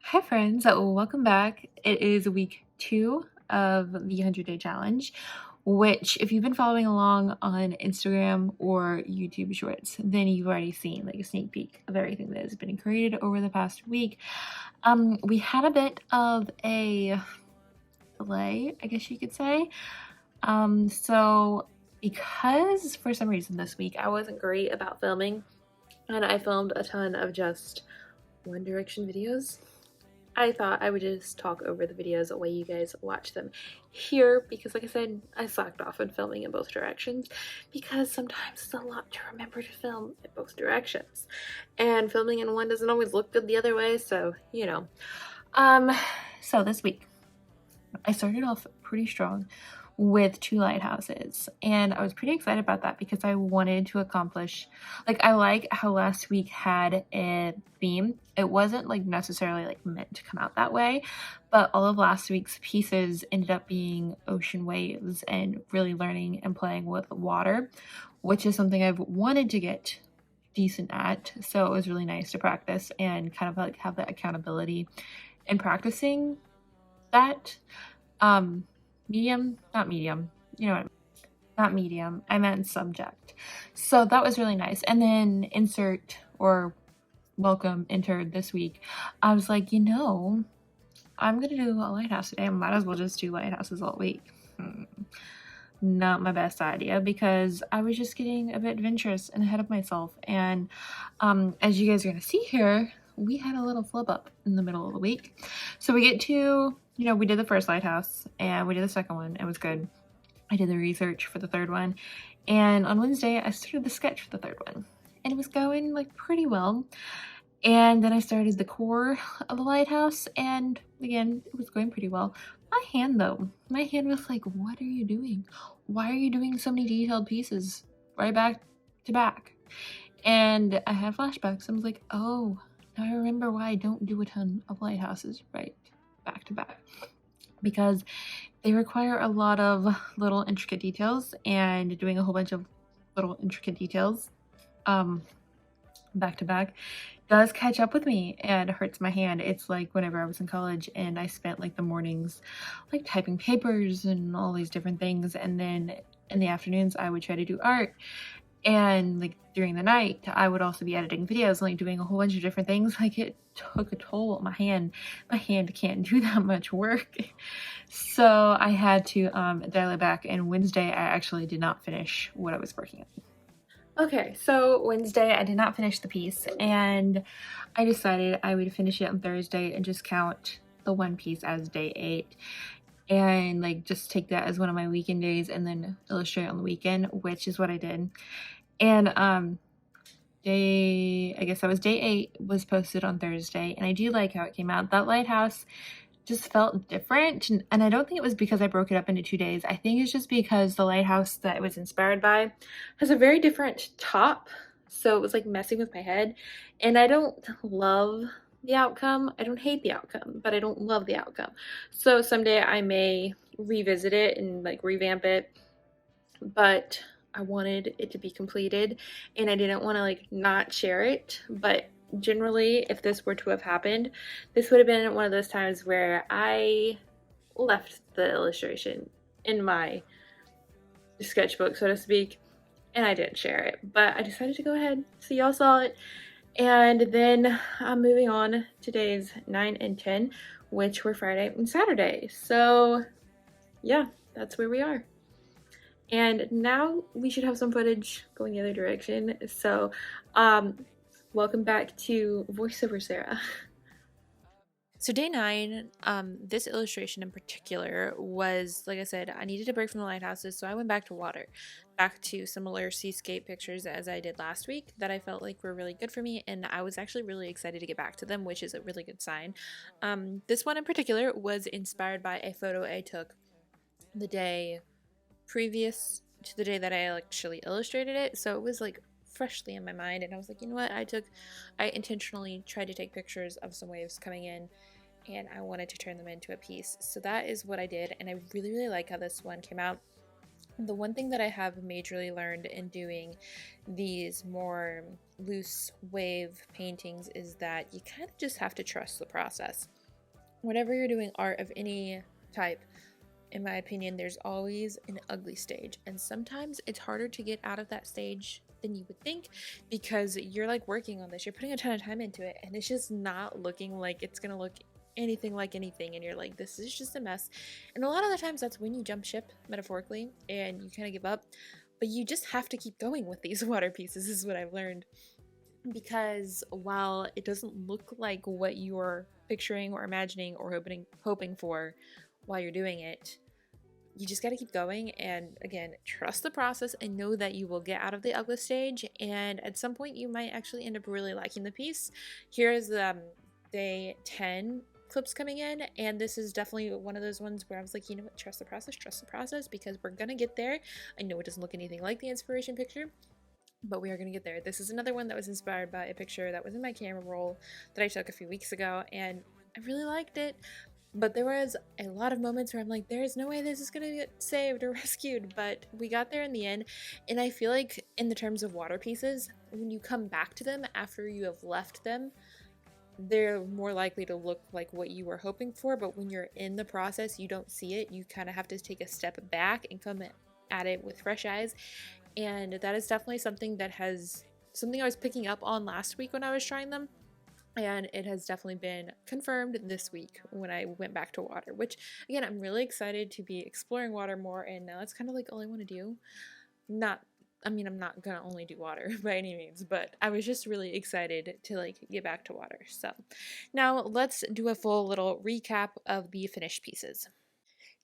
Hi friends, welcome back. It is week 2 of the 100-day challenge, which if you've been following along on Instagram or YouTube Shorts, then you've already seen like a sneak peek of everything that has been created over the past week. We had a bit of a delay, I guess you could say. So because for some reason this week I wasn't great about filming and I filmed a ton of just One Direction videos, I thought I would just talk over the videos while you guys watch them here because like I said, I slacked off on filming in both directions because sometimes it's a lot to remember to film in both directions. And filming in one doesn't always look good the other way, so you know. So this week I started off pretty strong with 2 lighthouses, and I was pretty excited about that because I wanted to accomplish, like, I like how last week had a theme. It wasn't like necessarily like meant to come out that way, but all of last week's pieces ended up being ocean waves and really learning and playing with water, which is something I've wanted to get decent at. So it was really nice to practice and kind of like have that accountability in practicing that. Medium, not medium, you know what I mean? Not medium, I meant subject. So that was really nice. And then insert or welcome entered this week. I was like, I'm gonna do a lighthouse today. I might as well just do lighthouses all week. Not my best idea because I was just getting a bit adventurous and ahead of myself. And as you guys are gonna see here, we had a little flip up in the middle of the week. So we get to, we did the first lighthouse and we did the second one. It was good. I did the research for the third one. And on Wednesday, I started the sketch for the third one. And it was going like pretty well. And then I started the core of the lighthouse. And again, it was going pretty well. My hand though, my hand was like, what are you doing? Why are you doing so many detailed pieces right back to back? And I had flashbacks. I was like, oh, now I remember why I don't do a ton of lighthouses right back to back, because they require a lot of little intricate details, and doing a whole bunch of little intricate details back to back does catch up with me and hurts my hand. It's like whenever I was in college and I spent like the mornings like typing papers and all these different things, and then in the afternoons I would try to do art, and like during the night I would also be editing videos, like doing a whole bunch of different things. Like it took a toll on my hand. My hand can't do that much work. So I had to dial it back, and Wednesday I actually did not finish what I was working on. Okay, so Wednesday I did not finish the piece, and I decided I would finish it on Thursday and just count the one piece as day 8 and like just take that as one of my weekend days and then illustrate on the weekend, which is what I did. And I guess that was day 8 was posted on Thursday, and I do like how it came out. That lighthouse just felt different, and I don't think it was because I broke it up into 2 days. I think it's just because the lighthouse that it was inspired by has a very different top, so it was like messing with my head, and I don't love the outcome. I don't hate the outcome, but I don't love the outcome. So someday I may revisit it and like revamp it, but I wanted it to be completed and I didn't want to like not share it. But generally, if this were to have happened, this would have been one of those times where I left the illustration in my sketchbook, so to speak, and I didn't share it. But I decided to go ahead so y'all saw it. And then I'm moving on to days 9 and 10, which were Friday and Saturday. So yeah, that's where we are. And now we should have some footage going the other direction. So welcome back to voiceover Sarah. So day 9, this illustration in particular was, like I said, I needed a break from the lighthouses, so I went back to water, back to similar seascape pictures as I did last week that I felt like were really good for me, and I was actually really excited to get back to them, which is a really good sign. This one in particular was inspired by a photo I took the day previous to the day that I actually illustrated it, so it was like freshly in my mind, and I was like, you know what, I intentionally tried to take pictures of some waves coming in and I wanted to turn them into a piece. So that is what I did, and I really like how this one came out. The one thing that I have majorly learned in doing these more loose wave paintings is that you kind of just have to trust the process. Whenever you're doing art of any type, in my opinion, there's always an ugly stage, and sometimes it's harder to get out of that stage than you would think, because you're like working on this, you're putting a ton of time into it, and it's just not looking like it's gonna look anything like anything, and you're like, this is just a mess. And a lot of the times that's when you jump ship, metaphorically, and you kind of give up. But you just have to keep going with these water pieces, is what I've learned, because while it doesn't look like what you're picturing or imagining or hoping for while you're doing it, you just got to keep going, and again, trust the process and know that you will get out of the ugly stage, and at some point you might actually end up really liking the piece. Here is day 10 clips coming in, and this is definitely one of those ones where I was like, you know what, trust the process, because we're gonna get there. I know it doesn't look anything like the inspiration picture, but we are going to get there. This is another one that was inspired by a picture that was in my camera roll that I took a few weeks ago, and I really liked it. But there was a lot of moments where I'm like, there's no way this is going to get saved or rescued, but we got there in the end. And I feel like in the terms of water pieces, when you come back to them after you have left them, they're more likely to look like what you were hoping for. But when you're in the process, you don't see it. You kind of have to take a step back and come at it with fresh eyes. And that is definitely something I was picking up on last week when I was trying them. And it has definitely been confirmed this week when I went back to water, which again, I'm really excited to be exploring water more. And now that's kind of like all I want to do. I'm not going to only do water by any means, but I was just really excited to like get back to water. So now let's do a full little recap of the finished pieces.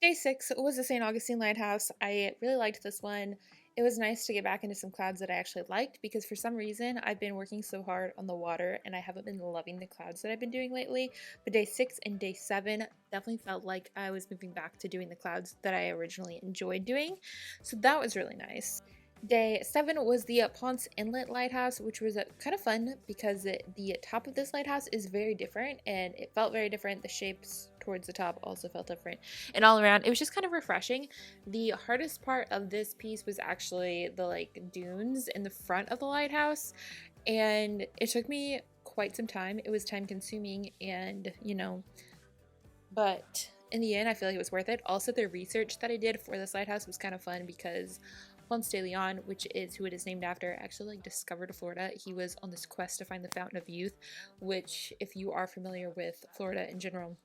Day 6 was the St. Augustine Lighthouse. I really liked this one. It was nice to get back into some clouds that I actually liked, because for some reason I've been working so hard on the water and I haven't been loving the clouds that I've been doing lately. But day 6 and day 7 definitely felt like I was moving back to doing the clouds that I originally enjoyed doing. So that was really nice. Day 7 was the Ponce Inlet Lighthouse, which was kind of fun because the top of this lighthouse is very different, and it felt very different. The shapes towards the top also felt different, and all around it was just kind of refreshing. The hardest part of this piece was actually the like dunes in the front of the lighthouse, and it took me quite some time. It was time consuming, and but in the end I feel like it was worth it. Also, the research that I did for this lighthouse was kind of fun, because Ponce de Leon, which is who it is named after, actually discovered Florida. He was on this quest to find the Fountain of Youth, which, if you are familiar with Florida in general,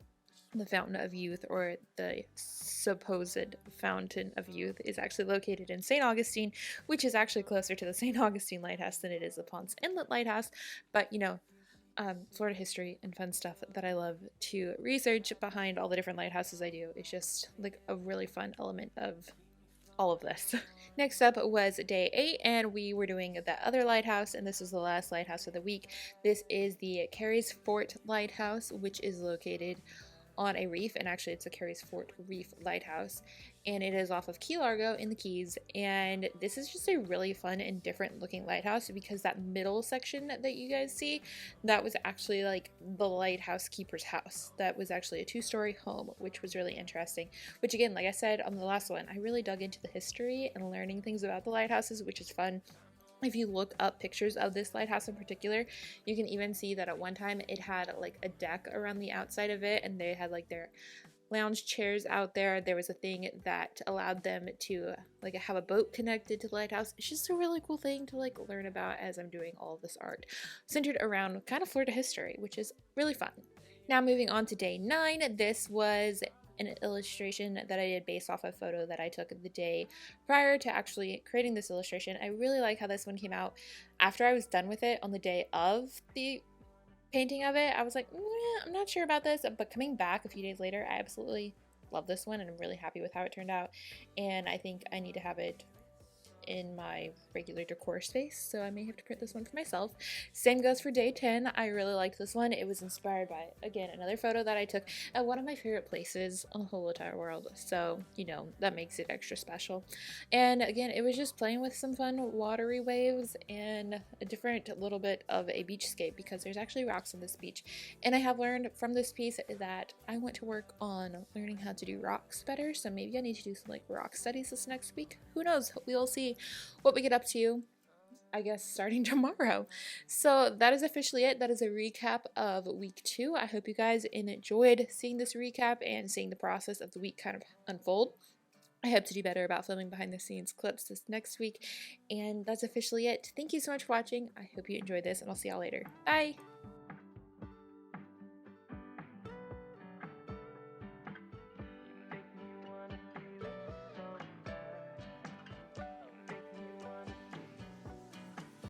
the Fountain of Youth, or the supposed Fountain of Youth, is actually located in St. Augustine, which is actually closer to the St. Augustine Lighthouse than it is the Ponce Inlet Lighthouse. But Florida history and fun stuff that I love to research behind all the different lighthouses I do. It's just like a really fun element of all of this. Next up was day 8, and we were doing the other lighthouse, and this is the last lighthouse of the week. This is the Carey's Fort Lighthouse, which is located on a reef, and actually it's a Carey's Fort Reef Lighthouse, and it is off of Key Largo in the Keys. And this is just a really fun and different looking lighthouse, because that middle section that you guys see, that was actually like the lighthouse keeper's house. That was actually a 2-story home, which was really interesting. Which again, like I said on the last one, I really dug into the history and learning things about the lighthouses, which is fun. If you look up pictures of this lighthouse in particular, you can even see that at one time it had like a deck around the outside of it, and they had like their lounge chairs out there. There was a thing that allowed them to like have a boat connected to the lighthouse. It's just a really cool thing to like learn about as I'm doing all of this art centered around kind of Florida history, which is really fun. Now moving on to day 9, this was an illustration that I did based off a photo that I took the day prior to actually creating this illustration. I really like how this one came out. After I was done with it on the day of the painting of it, I was like, I'm not sure about this, but coming back a few days later, I absolutely love this one, and I'm really happy with how it turned out, and I think I need to have it in my regular decor space, so I may have to print this one for myself. Same goes for day 10. I really liked this one. It was inspired by, again, another photo that I took at one of my favorite places on the whole entire world, so that makes it extra special. And again, it was just playing with some fun watery waves and a different little bit of a beachscape, because there's actually rocks on this beach, and I have learned from this piece that I want to work on learning how to do rocks better, so maybe I need to do some like rock studies this next week. Who knows? We'll see what we get up to. I guess starting tomorrow. So that is officially it. That is a recap of week 2. I hope you guys enjoyed seeing this recap and seeing the process of the week kind of unfold. I hope to do better about filming behind the scenes clips this next week. And that's officially it. Thank you so much for watching. I hope you enjoyed this, and I'll see y'all later. Bye!